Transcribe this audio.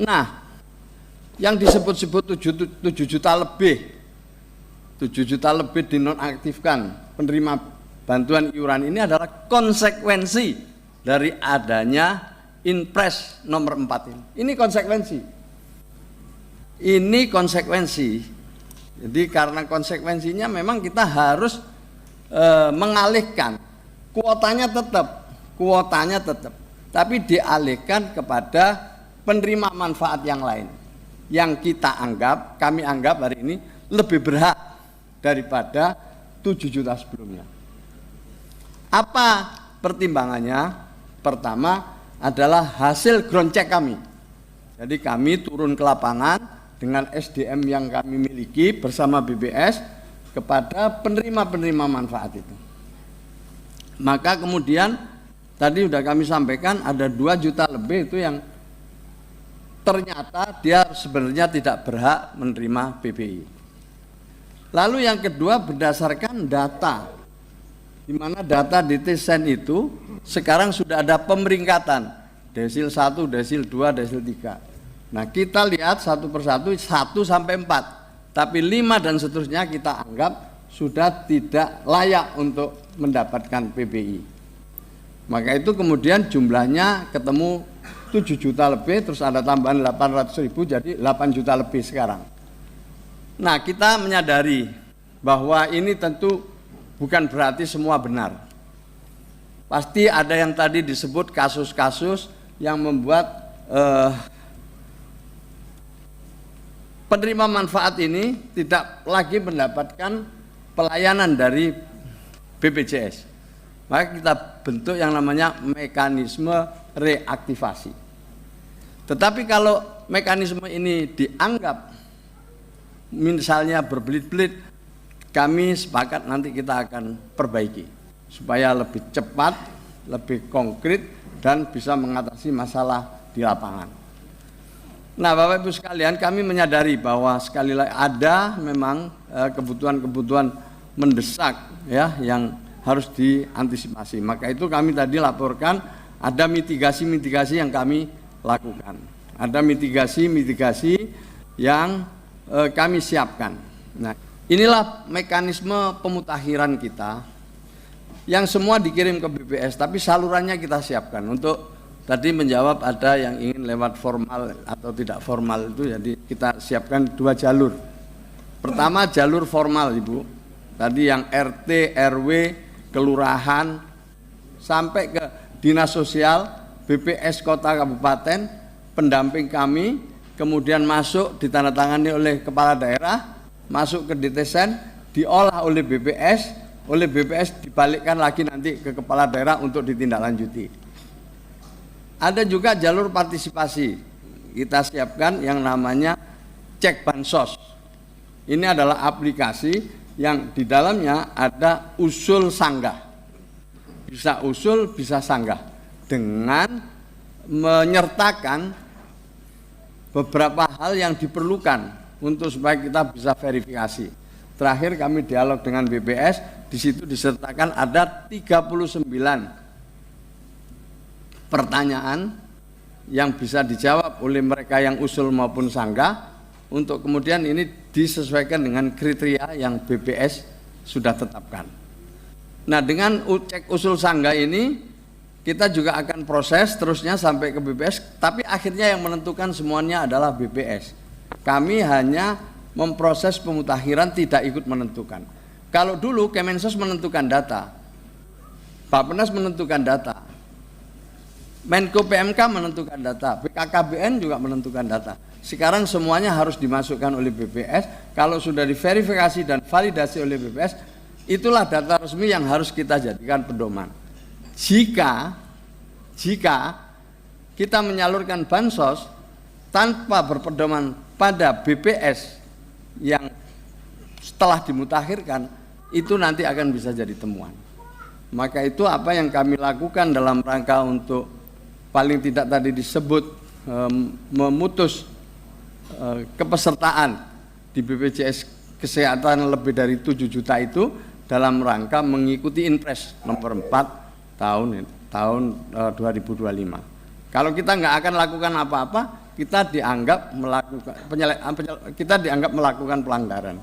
Nah, yang disebut-sebut 7 juta lebih 7 juta lebih dinonaktifkan penerima bantuan iuran ini adalah konsekuensi dari adanya Inpres nomor 4 ini. Ini konsekuensi. Ini konsekuensi. Jadi karena konsekuensinya memang kita harus mengalihkan kuotanya tetap, tapi dialihkan kepada penerima manfaat yang lain yang kami anggap hari ini lebih berhak daripada 7 juta sebelumnya. Apa pertimbangannya? Pertama adalah hasil ground check kami. Jadi kami turun ke lapangan dengan SDM yang kami miliki bersama BBS kepada penerima-penerima manfaat itu. Maka kemudian tadi sudah kami sampaikan ada 2 juta lebih itu yang ternyata dia sebenarnya tidak berhak menerima PBI. Lalu yang kedua berdasarkan data, di mana data di Tesen itu sekarang sudah ada pemeringkatan, desil 1, desil 2, desil 3. Nah kita lihat satu persatu 1 sampai 4, tapi 5 dan seterusnya kita anggap sudah tidak layak untuk mendapatkan PBI. Maka itu kemudian jumlahnya ketemu 7 juta lebih, terus ada tambahan 800.000 jadi 8 juta lebih sekarang. Nah kita menyadari bahwa ini tentu bukan berarti semua benar. Pasti ada yang tadi disebut kasus-kasus yang membuat penerima manfaat ini tidak lagi mendapatkan pelayanan dari BPJS. Maka kita bentuk yang namanya mekanisme reaktivasi. Tetapi kalau mekanisme ini dianggap misalnya berbelit-belit, kami sepakat nanti kita akan perbaiki supaya lebih cepat, lebih konkret dan bisa mengatasi masalah di lapangan. Nah, Bapak Ibu sekalian, kami menyadari bahwa sekali lagi ada memang kebutuhan-kebutuhan mendesak ya yang harus diantisipasi. Maka itu kami tadi laporkan ada mitigasi-mitigasi yang kami lakukan. Ada mitigasi-mitigasi yang kami siapkan. Nah, inilah mekanisme pemutakhiran kita yang semua dikirim ke BPS, tapi salurannya kita siapkan untuk tadi menjawab ada yang ingin lewat formal atau tidak formal itu, jadi kita siapkan 2 jalur. Pertama jalur formal Ibu, tadi yang RT, RW, kelurahan sampai ke dinas sosial, BPS kota kabupaten, pendamping kami, kemudian masuk ditandatangani oleh kepala daerah, masuk ke DTSen, diolah oleh BPS dibalikkan lagi nanti ke kepala daerah untuk ditindaklanjuti. Ada juga jalur partisipasi, kita siapkan yang namanya cek bansos. Ini adalah aplikasi yang di dalamnya ada usul sanggah, bisa usul bisa sanggah dengan menyertakan beberapa hal yang diperlukan untuk supaya kita bisa verifikasi. Terakhir kami dialog dengan BPS, di situ disertakan ada 39 pertanyaan yang bisa dijawab oleh mereka yang usul maupun sanggah, untuk kemudian ini disesuaikan dengan kriteria yang BPS sudah tetapkan. Nah, dengan cek usul sanggah ini kita juga akan proses terusnya sampai ke BPS, tapi akhirnya yang menentukan semuanya adalah BPS. Kami hanya memproses pemutakhiran, tidak ikut menentukan. Kalau dulu Kemensos menentukan data, Bappenas menentukan data, Menko PMK menentukan data, BKKBN juga menentukan data. Sekarang semuanya harus dimasukkan oleh BPS. Kalau sudah diverifikasi dan validasi oleh BPS, itulah data resmi yang harus kita jadikan pedoman. Jika kita menyalurkan bansos tanpa berpedoman pada BPS yang setelah dimutakhirkan, itu nanti akan bisa jadi temuan. Maka itu apa yang kami lakukan dalam rangka untuk paling tidak tadi disebut memutus kepesertaan di BPJS Kesehatan lebih dari 7 juta itu dalam rangka mengikuti Inpres nomor 4 tahun 2025. Kalau kita nggak akan lakukan apa-apa, kita dianggap melakukan kita dianggap melakukan pelanggaran.